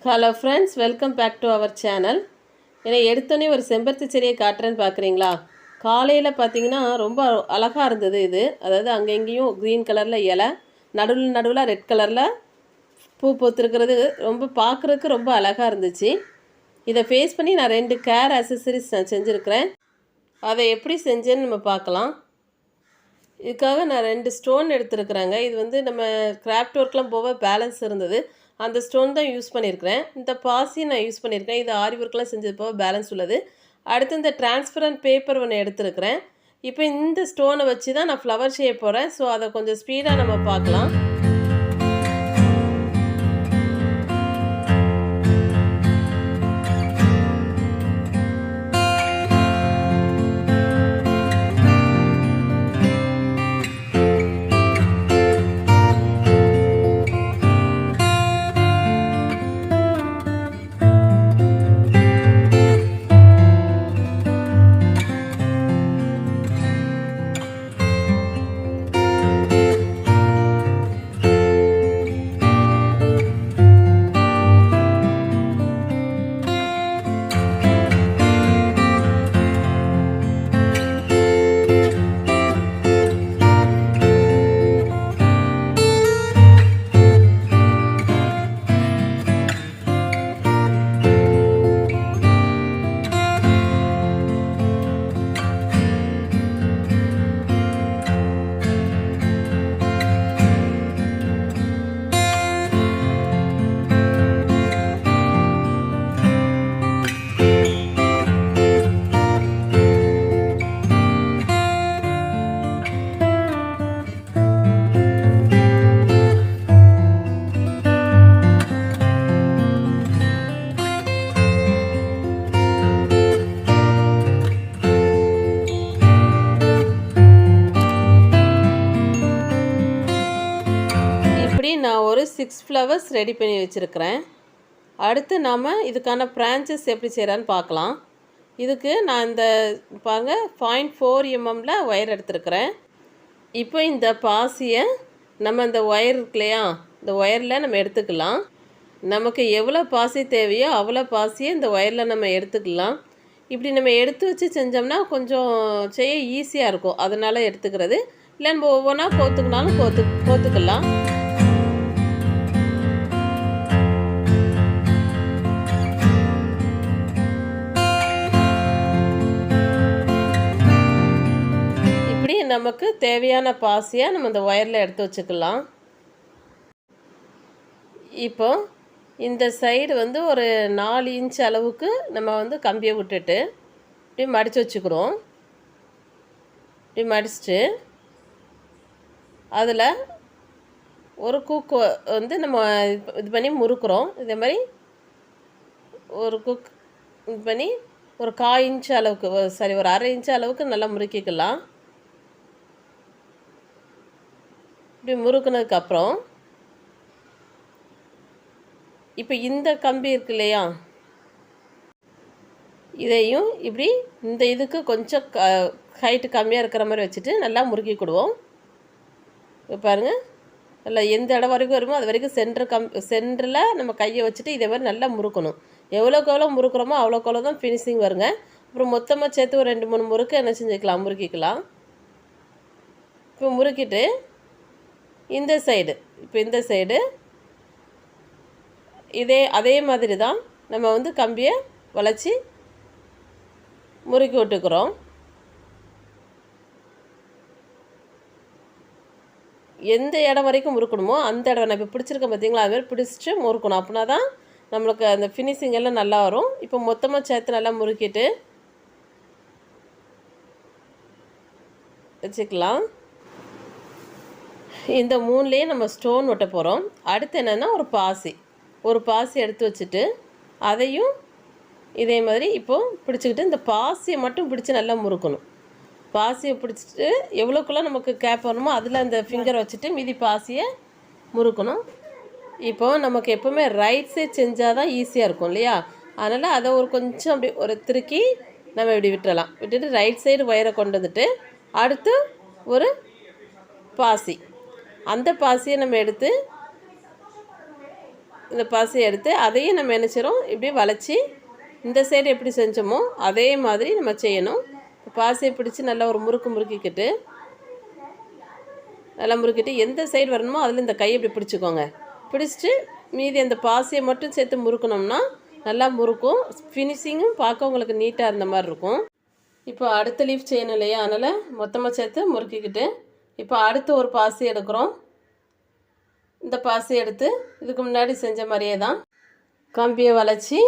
Hello friends, welcome back to our channel. என்னை எடுத்தோன்னே ஒரு செம்பருத்தி செடியை காட்டுறேன்னு பார்க்குறீங்களா? காலையில் பார்த்தீங்கன்னா ரொம்ப அழகாக இருந்தது இது. அதாவது அங்கே இங்கேயும் க்ரீன் கலரில் இலை, நடுவில் ரெட் கலரில் பூ பூத்துருக்கிறது ரொம்ப பார்க்குறதுக்கு ரொம்ப அழகாக இருந்துச்சு. இதை ஃபேஸ் பண்ணி நான் 2 கேர் அக்சசரிஸ் நான் செஞ்சுருக்கிறேன். அதை எப்படி செஞ்சேன்னு நம்ம பார்க்கலாம். இதுக்காக நான் 2 ஸ்டோன் எடுத்துருக்குறேங்க. இது வந்து நம்ம கிராஃப்ட் ஒர்க்லாம் போக பேலன்ஸ் இருந்தது. அந்த ஸ்டோன் தான் யூஸ் பண்ணியிருக்கிறேன். இந்த பாசி நான் யூஸ் பண்ணியிருக்கேன். இது ஆரி ஒர்க்லாம் செஞ்சது போக பேலன்ஸ் உள்ளது. அடுத்து இந்த டிரான்ஸ்பரண்ட் பேப்பர் ஒன்று எடுத்துருக்கிறேன். இப்போ இந்த ஸ்டோனை வச்சு தான் நான் ஃப்ளவர் செய்ய போகிறேன். ஸோ அதை கொஞ்சம் ஸ்பீடாக நம்ம பார்க்கலாம். நான் ஒரு 6 ஃப்ளவர்ஸ் ரெடி பண்ணி வச்சுருக்கிறேன். அடுத்து நாம் இதுக்கான பிரான்ச்சஸ் எப்படி செய்கிறான்னு பார்க்கலாம். இதுக்கு நான் இந்த பாருங்கள் 0.4 mm ஒயர் எடுத்துருக்கிறேன். இப்போ இந்த பாசியை நம்ம இந்த ஒயர் இருக்கு இல்லையா, இந்த ஒயரில் நம்ம எடுத்துக்கலாம். நமக்கு எவ்வளோ பாசி தேவையோ அவ்வளோ பாசியை இந்த ஒயரில் நம்ம எடுத்துக்கலாம். இப்படி நம்ம எடுத்து வச்சு செஞ்சோம்னா கொஞ்சம் செய்ய ஈஸியாக இருக்கும். அதனால் எடுத்துக்கிறது. இல்லை நம்ம ஒவ்வொன்றா கோத்துக்கினாலும் கோத்துக்கலாம். நமக்கு தேவையான பாசியை நம்ம இந்த ஒயரில் எடுத்து வச்சுக்கலாம். இப்போ இந்த சைடு வந்து ஒரு 4 இன்ச் அளவுக்கு நம்ம வந்து கம்பியை விட்டுட்டு இப்படி மடித்து வச்சுக்கிறோம். இப்படி மடிச்சுட்டு அதில் ஒரு குக்கு வந்து நம்ம இது பண்ணி முறுக்குறோம். இதே மாதிரி ஒரு குக் இது பண்ணி ஒரு 1/4 இன்ச் அளவுக்கு ஒரு 1/2 இன்ச் அளவுக்கு நல்லா முறுக்கிக்கலாம். இப்படி முறுக்குனதுக்கப்புறம் இப்போ இந்த கம்பி இருக்கு இல்லையா, இதையும் இப்படி இந்த இதுக்கு கொஞ்சம் ஹைட்டு கம்மியாக இருக்கிற மாதிரி வச்சுட்டு நல்லா முறுக்கிக்கிடுவோம். இப்போ பாருங்கள், நல்லா எந்த இடம் வரைக்கும் வருமோ அது வரைக்கும் சென்டரில் நம்ம கையை வச்சுட்டு இதே மாதிரி நல்லா முறுக்கணும். எவ்வளோக்கு எவ்வளோ முறுக்குறோமோ அவ்வளோக்கு எவ்வளோ தான் ஃபினிஷிங் வருங்க. அப்புறம் மொத்தமாக சேர்த்து ஒரு 2-3 முறுக்கு என்ன செஞ்சுக்கலாம், முறுக்கிக்கலாம். இப்போ முறுக்கிட்டு இந்த சைடு அதே மாதிரி தான் நம்ம வந்து கம்பியை வளைச்சி முறுக்கி விட்டுக்கிறோம். எந்த இடம் வரைக்கும் முறுக்கணுமோ அந்த இடம் நான் இப்போ பிடிச்சிருக்கேன் பார்த்தீங்களா, அது மாதிரி பிடிச்சிட்டு முறுக்கணும். அப்படின்னா தான் நம்மளுக்கு அந்த ஃபினிஷிங் எல்லாம் நல்லா வரும். இப்போ மொத்தமாக சேர்த்து நல்லா முறுக்கிட்டு வச்சுக்கலாம். இந்த 3லேயே நம்ம ஸ்டோன் ஒட்ட போகிறோம். அடுத்து என்னென்னா ஒரு பாசி எடுத்து வச்சுட்டு அதையும் இதே மாதிரி இப்போது பிடிச்சிக்கிட்டு இந்த பாசியை மட்டும் பிடிச்சி நல்லா முறுக்கணும். பாசியை பிடிச்சிட்டு எவ்வளோக்குள்ள நமக்கு கேப் வரணுமோ அதில் அந்த ஃபிங்கரை வச்சுட்டு மீதி பாசியை முறுக்கணும். இப்போது நமக்கு எப்போவுமே ரைட் சைட் செஞ்சால் தான் ஈஸியாக இருக்கும் இல்லையா, அதனால் அதை ஒரு கொஞ்சம் அப்படி ஒரு திருக்கி நம்ம இப்படி விட்டுட்டு ரைட் சைடு ஒயரை கொண்டு வந்துட்டு அடுத்து ஒரு பாசி, அந்த பாசியை நம்ம எடுத்து இந்த பாசியை எடுத்து அதையும் நம்ம என்ன செய்கிறோம், இப்படி வளைச்சி இந்த சைடு எப்படி செஞ்சோமோ அதே மாதிரி நம்ம செய்யணும். பாசியை பிடிச்சி நல்லா ஒரு முறுக்கிக்கிட்டு நல்லா முறுக்கிட்டு எந்த சைடு வரணுமோ அதில் இந்த கையை இப்படி பிடிச்சிக்கோங்க. பிடிச்சிட்டு மீதி அந்த பாசியை மட்டும் சேர்த்து முறுக்கணும்னா நல்லா முறுக்கும். ஃபினிஷிங்கும் பார்க்க உங்களுக்கு நீட்டாக இருந்த மாதிரி இருக்கும். இப்போ அடுத்த லீஃப் செய்யணும் இல்லையா, அதனால் மொத்தமாக சேர்த்து முறுக்கிக்கிட்டு இப்போ அடுத்து ஒரு பாசி எடுக்கிறோம். இந்த பாசி எடுத்து இதுக்கு முன்னாடி செஞ்ச மாதிரியே தான் கம்பியை வளைச்சி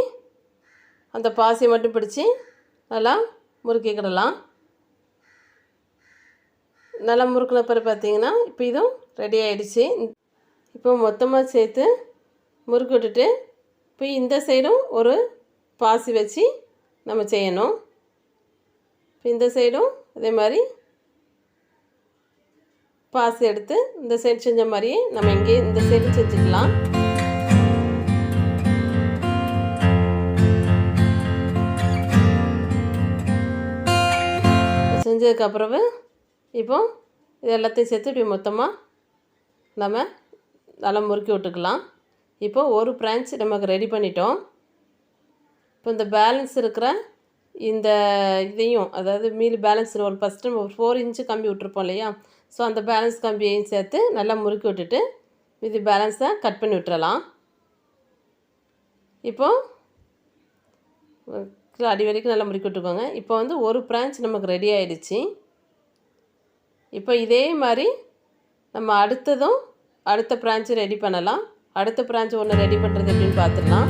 அந்த பாசியை மட்டும் பிடிச்சி நல்லா முறுக்கிக்கிடலாம். நல்லா முறுக்கின பிறகு பார்த்திங்கன்னா இப்போ இதுவும் ரெடி ஆகிடுச்சு. இப்போ மொத்தமாக சேர்த்து முறுக்கி விட்டுட்டு இப்போ இந்த சைடும் ஒரு பாசி வச்சு நம்ம செய்யணும். இப்போ இந்த சைடும் அதே மாதிரி பாசி எடுத்து இந்த சைடு செஞ்ச மாதிரியே நம்ம இங்கே இந்த சைடு செஞ்சுக்கலாம். செஞ்சதுக்கப்புறவு இப்போ இது எல்லாத்தையும் சேர்த்து இப்படி மொத்தமாக நம்ம நல்லா முறுக்கி விட்டுக்கலாம். இப்போ ஒரு பிரான்ச் நமக்கு ரெடி பண்ணிட்டோம். இப்போ இந்த பேலன்ஸ் இருக்கிற இந்த இதையும், அதாவது மீதி பேலன்ஸ் ஒரு ஃபஸ்ட்டு ஒரு 4 இன்ச்சு கம்பி விட்டுருப்போம் இல்லையா, ஸோ அந்த பேலன்ஸ் கம்பியையும் சேர்த்து நல்லா முறுக்கி விட்டுட்டு மீதி பேலன்ஸை கட் பண்ணி விட்டுறலாம். இப்போது அடி வரைக்கும் நல்லா முறுக்கி விட்டுக்கோங்க. இப்போ வந்து ஒரு பிரான்ச் நமக்கு ரெடி ஆகிடுச்சு. இப்போ இதே மாதிரி நம்ம அடுத்த பிரான்ச்சு ரெடி பண்ணலாம். அடுத்த பிரான்ச் ஒன்று ரெடி பண்ணுறது எப்படின்னு பார்த்துடலாம்.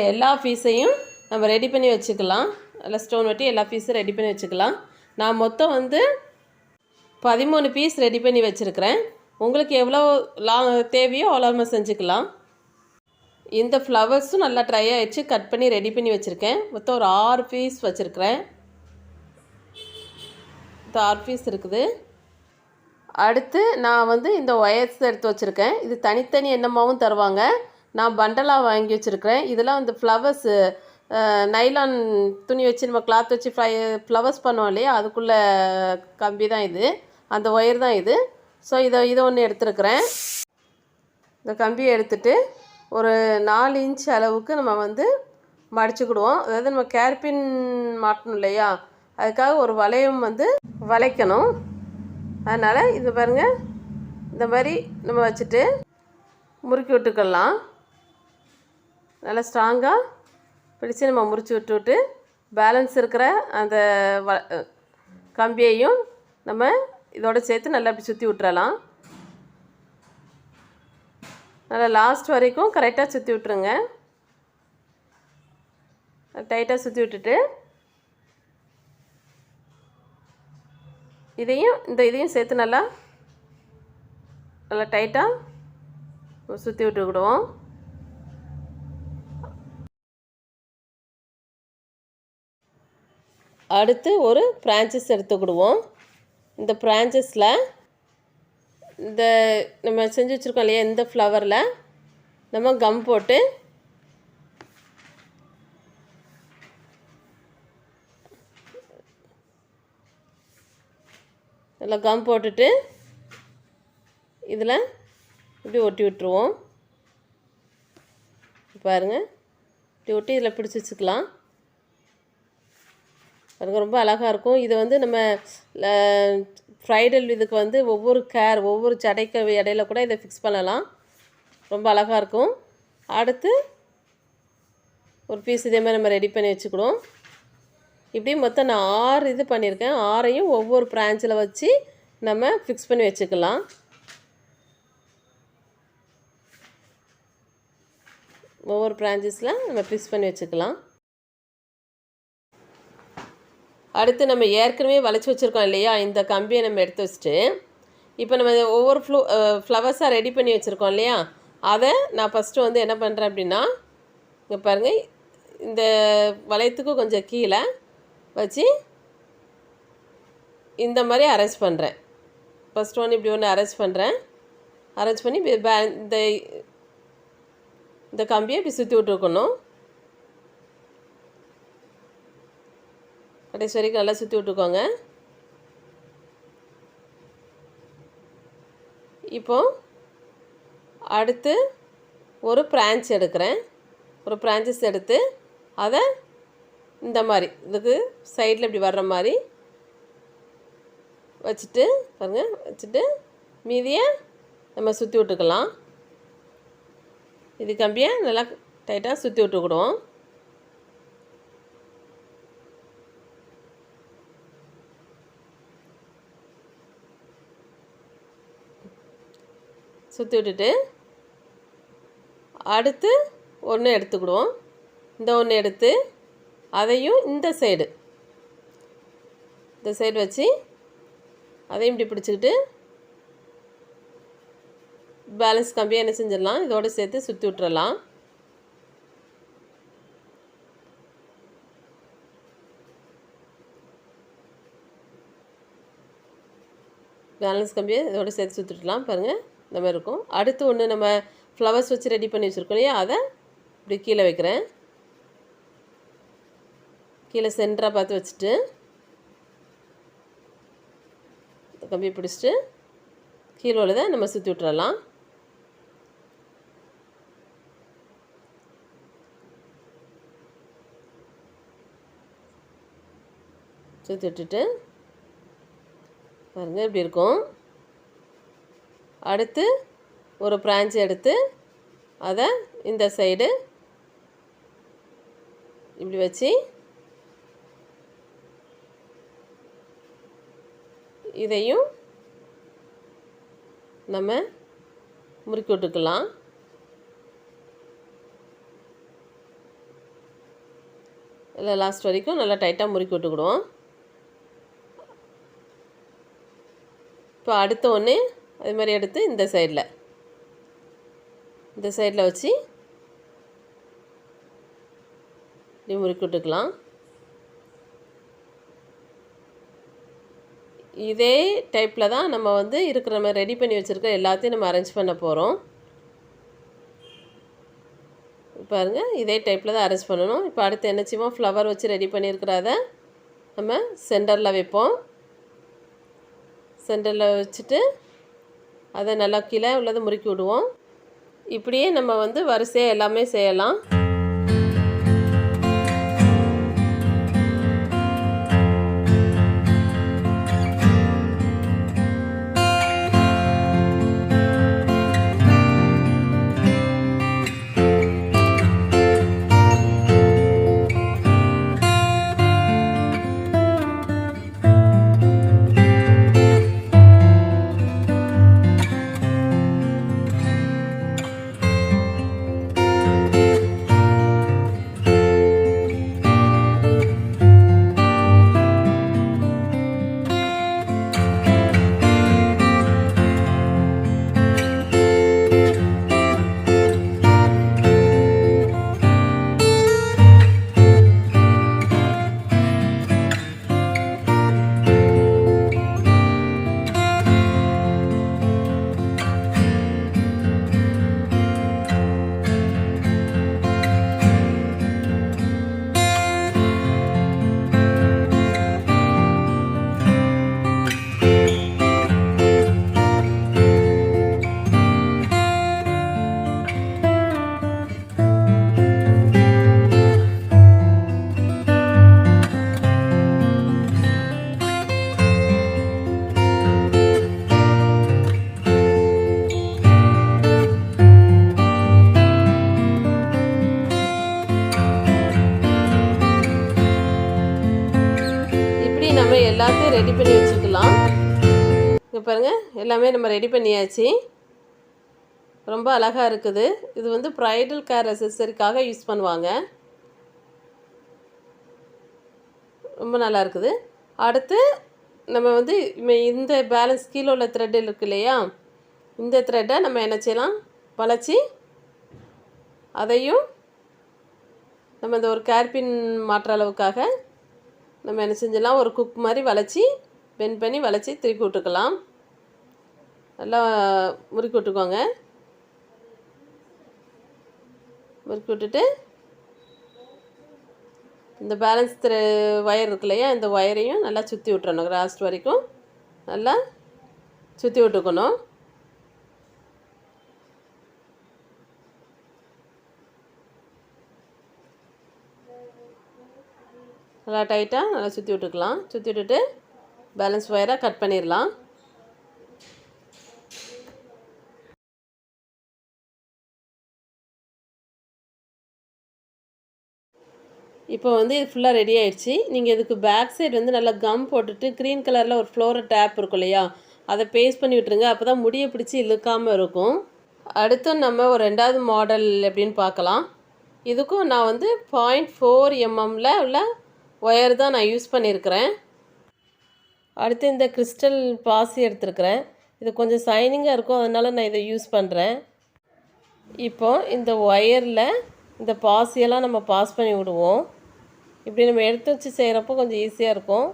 எல்லா பீஸையும் நம்ம ரெடி பண்ணி வச்சுக்கலாம். நல்லா ஸ்டோன் வெட்டி எல்லா பீஸும் ரெடி பண்ணி வச்சுக்கலாம். நான் மொத்தம் வந்து 13 பீஸ் ரெடி பண்ணி வச்சுருக்கிறேன். உங்களுக்கு எவ்வளோ தேவையோ அவ்வளோ செஞ்சுக்கலாம். இந்த ஃப்ளவர்ஸும் நல்லா ட்ரை ஆகிடுச்சு, கட் பண்ணி ரெடி பண்ணி வச்சுருக்கேன். மொத்தம் ஒரு 6 பீஸ் வச்சுருக்கிறேன். 6 பீஸ் இருக்குது. அடுத்து நான் வந்து இந்த ஒயர்ஸ் எடுத்து வச்சுருக்கேன். இது தனித்தனி எண்ணமாவும் தருவாங்க. நான் பண்டலாக வாங்கி வச்சுருக்கிறேன். இதெல்லாம் வந்து ஃப்ளவர்ஸு நைலான் துணி வச்சு நம்ம கிளாத் வச்சு ஃப்ளவர்ஸ் பண்ணுவோம் இல்லையா, அதுக்குள்ளே கம்பி தான் இது, அந்த ஒயர் தான் இது. ஸோ இதை ஒன்று எடுத்துருக்கிறேன். இந்த கம்பியை எடுத்துகிட்டு ஒரு 4 இன்ச் அளவுக்கு நம்ம வந்து மடிச்சுக்கிடுவோம். அதாவது நம்ம கேர்பின் மாட்டணும் இல்லையா, அதுக்காக ஒரு வளையம் வந்து வளைக்கணும். அதனால் இது பாருங்கள், இந்த மாதிரி நம்ம வச்சுட்டு முறுக்கி விட்டுக்கலாம். நல்லா ஸ்ட்ராங்காக பிடிச்சி நம்ம முறிச்சு விட்டுவிட்டு பேலன்ஸ் இருக்கிற அந்த கம்பியையும் நம்ம இதோட சேர்த்து நல்லா அப்படி சுற்றி விட்டுறலாம். நல்லா லாஸ்ட் வரைக்கும் கரெக்டாக சுற்றி விட்டுருங்க. டைட்டாக சுற்றி விட்டுட்டு இதையும் சேர்த்து நல்லா டைட்டாக சுற்றி விட்டுக்கிடுவோம். அடுத்து ஒரு பிரான்ச்சஸ் எடுத்துக்கிடுவோம். இந்த பிரான்ச்சஸில் இந்த நம்ம செஞ்சு வச்சுருக்கோம் இல்லையா, இந்த ஃப்ளவரில் நம்ம கம் போட்டு நல்லா கம் போட்டுட்டு இதில் இப்படி ஒட்டி விட்டுருவோம். பாருங்கள், இப்படி ஒட்டி இதில் பிடிச்சி வச்சுக்கலாம். பாருங்கள், ரொம்ப அழகாக இருக்கும். இது வந்து நம்ம ஃப்ரைடல் இதுக்கு வந்து ஒவ்வொரு சடைக்கு இடையில கூட இதை ஃபிக்ஸ் பண்ணலாம். ரொம்ப அழகாக இருக்கும். அடுத்து ஒரு பீஸ் இதே மாதிரி நம்ம ரெடி பண்ணி வச்சுக்கிடுவோம். இப்படி மொத்தம் நான் 6 இது பண்ணியிருக்கேன். 6ஐயும் ஒவ்வொரு பிரான்ச்சில் வச்சு நம்ம ஃபிக்ஸ் பண்ணி வச்சுக்கலாம். ஒவ்வொரு பிரான்ச்சஸில் நம்ம ஃபிக்ஸ் பண்ணி வச்சுக்கலாம். அடுத்து நம்ம ஏற்கனவே வளைச்சி வச்சுருக்கோம் இல்லையா, இந்த கம்பியை நம்ம எடுத்து வச்சுட்டு இப்போ நம்ம ஒவ்வொரு ஃப்ளவர்ஸாக ரெடி பண்ணி வச்சுருக்கோம் இல்லையா, அதை நான் ஃபஸ்ட்டு வந்து என்ன பண்ணுறேன் அப்படின்னா, இங்கே பாருங்கள், இந்த வளையத்துக்கு கொஞ்சம் கீழே வச்சு இந்த மாதிரி அரேஞ்ச் பண்ணுறேன். ஃபஸ்ட் ஒன்று இப்படி ஒன்று அரேஞ்ச் பண்ணுறேன். அரேஞ்ச் பண்ணி இந்த கம்பியை இப்படி சுற்றி விட்டுருக்கணும். கடைசி வரைக்கும் நல்லா சுற்றி விட்டுக்கோங்க. இப்போது அடுத்து ஒரு பிரான்ச் எடுக்கிறேன். ஒரு பிரான்ச்சஸ் எடுத்து அதை இந்த மாதிரி இதுக்கு சைடில் இப்படி வர்ற மாதிரி வச்சுட்டு பாருங்கள், வச்சுட்டு மீதியை நம்ம சுற்றி விட்டுக்கலாம். இது கம்பியை நல்லா டைட்டாக சுற்றி விட்டுக்கிடுவோம். சுற்றி விட்டுட்டு அடுத்து ஒன்று எடுத்துக்கிடுவோம். இந்த ஒன்று எடுத்து அதையும் இந்த சைடு வச்சு அதையும் இப்படி பிடிச்சிக்கிட்டு பேலன்ஸ் கம்பியை என்ன செஞ்சிடலாம், இதோடு சேர்த்து சுற்றி விட்டுறலாம். பேலன்ஸ் கம்பியை இதோடு சேர்த்து சுற்றிடலாம். பாருங்கள், இந்த மாதிரி இருக்கும். அடுத்து ஒன்று நம்ம ஃப்ளவர்ஸ் வச்சு ரெடி பண்ணி வச்சுருக்கோம் இல்லையா, அதை இப்படி கீழே வைக்கிறேன். கீழே சென்டராக பார்த்து வச்சுட்டு கம்பியை பிடிச்சிட்டு கீழே உள்ளதை நம்ம சுற்றி விட்டுறலாம். சுற்றி விட்டுட்டு பாருங்கள், இப்படி இருக்கும். அடுத்து ஒரு பிரான்ச் எடுத்து அதை இந்த சைடு இப்படி வச்சு இதையும் நம்ம முறுக்கி விட்டுக்கலாம். இல்லை லாஸ்ட் வரைக்கும் நல்லா டைட்டாக முறுக்கி விட்டுக்கிடுவோம். இப்போ அடுத்த ஒன்று அது மாதிரி எடுத்து இந்த சைடில் வச்சு இப்படி முறுக்கி விட்டுக்கலாம். இதே டைப்பில் தான் நம்ம வந்து நம்ம ரெடி பண்ணி வச்சுருக்க எல்லாத்தையும் நம்ம அரேஞ்ச் பண்ண போகிறோம். பாருங்கள், இதே டைப்பில் தான் அரேஞ்ச் பண்ணணும். இப்போ அடுத்து என்ன செய்வோம், ஃப்ளவர் வச்சு ரெடி பண்ணியிருக்கிறத நம்ம சென்டரில் வைப்போம். சென்டரில் வச்சுட்டு அதை நல்லா கீழே உள்ளதை முறுக்கி விடுவோம். இப்படியே நம்ம வந்து வரிசையாக எல்லாமே செய்யலாம். நம்ம எல்லாத்தையும் ரெடி பண்ணி வச்சுக்கலாம். இங்கே பாருங்கள், எல்லாமே நம்ம ரெடி பண்ணியாச்சு. ரொம்ப அழகாக இருக்குது. இது வந்து ப்ரைடல் கேர் அக்சஸரிக்காக யூஸ் பண்ணுவாங்க. ரொம்ப நல்லா இருக்குது. அடுத்து நம்ம வந்து இந்த பேலன்ஸ் கீழே உள்ள த்ரெட் இருக்கு இல்லையா, இந்த த்ரெட்டை நம்ம என்ன செய்யலாம், வளைச்சி அதையும் நம்ம இந்த ஒரு கேர்பின் மாற்ற அளவுக்காக நம்ம என்ன செஞ்சிடலாம், ஒரு குக் மாதிரி வளைச்சி பெண்ட் பண்ணி வளைச்சி திருப்பி விட்டுக்கலாம். நல்லா முறுக்கி விட்டுக்கோங்க. முறுக்கி விட்டுட்டு இந்த பேலன்ஸ் ஒயர் இருக்கு இல்லையா, இந்த ஒயரையும் நல்லா சுற்றி விட்டுறணும். லாஸ்ட் வரைக்கும் நல்லா சுற்றி விட்டுக்கணும். நல்லா டைட்டாக நல்லா சுற்றி விட்டுக்கலாம். சுற்றி விட்டுட்டு பேலன்ஸ் ஒயராக கட் பண்ணிடலாம். இப்போ வந்து இது ஃபுல்லாக ரெடி ஆகிடுச்சு. நீங்கள் இதுக்கு பேக் சைடு வந்து நல்லா கம் போட்டுட்டு க்ரீன் கலரில் ஒரு ஃப்ளோரல் டேப் இருக்கும் இல்லையா, அதை பேஸ்ட் பண்ணி விட்டுருங்க. அப்போ தான் முடியை பிடிச்சி இழுக்காமல் இருக்கும். அடுத்து நம்ம ஒரு ரெண்டாவது மாடல் எப்படின்னு பார்க்கலாம். இதுக்கும் நான் வந்து 0.4 mm உள்ள ஒயர் தான் நான் யூஸ் பண்ணியிருக்கிறேன். அடுத்து இந்த கிறிஸ்டல் பாசி எடுத்துருக்கிறேன். இது கொஞ்சம் சைனிங்காக இருக்கும், அதனால் நான் இதை யூஸ் பண்ணுறேன். இப்போ இந்த ஒயரில் இந்த பாசியெல்லாம் நம்ம பாஸ் பண்ணி விடுவோம். இப்படி நம்ம எடுத்து வச்சு செய்கிறப்போ கொஞ்சம் ஈஸியாக இருக்கும்.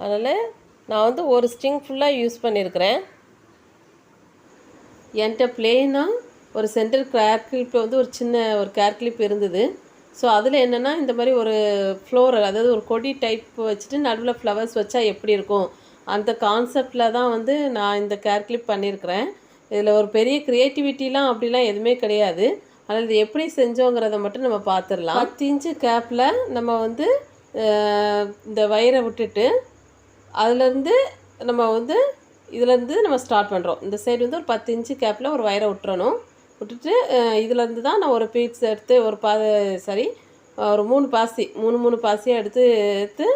அதனால் நான் வந்து ஒரு ஸ்ட்ரிங் ஃபுல்லாக யூஸ் பண்ணியிருக்கிறேன். என்கிட்ட பிளெயினாக ஒரு சென்டர் கேர் கிளிப் வந்து ஒரு சின்ன ஒரு கேர் கிளிப் இருந்தது. ஸோ அதில் என்னென்னா இந்த மாதிரி ஒரு ஃப்ளோரல், அதாவது ஒரு கொடி டைப் வச்சுட்டு நடுவில் ஃப்ளவர்ஸ் வச்சா எப்படி இருக்கும், அந்த கான்செப்டில் தான் வந்து நான் இந்த கேர் கிளிப் பண்ணியிருக்கிறேன். இதில் ஒரு பெரிய க்ரியேட்டிவிட்டிலாம் அப்படிலாம் எதுவுமே கிடையாது. அதனால் இது எப்படி செஞ்சோங்கிறத மட்டும் நம்ம பார்த்துடலாம். 10 இன்ச்சு கேப்பில் நம்ம வந்து இந்த வயரை விட்டுட்டு அதுலேருந்து நம்ம வந்து இதுலேருந்து நம்ம ஸ்டார்ட் பண்ணுறோம். இந்த சைடு வந்து ஒரு 10 இன்ச்சு கேப்பில் ஒரு வயரை விட்டுறணும். விட்டுட்டு இதுலேருந்து தான் நான் ஒரு பீட்ஸ் எடுத்து ஒரு ஒரு 3 பாசியாக எடுத்து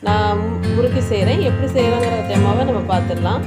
நான் முறுக்கி செய்கிறேன். எப்படி செய்கிறோங்கிற டெமோவை நம்ம பார்த்துடலாம்.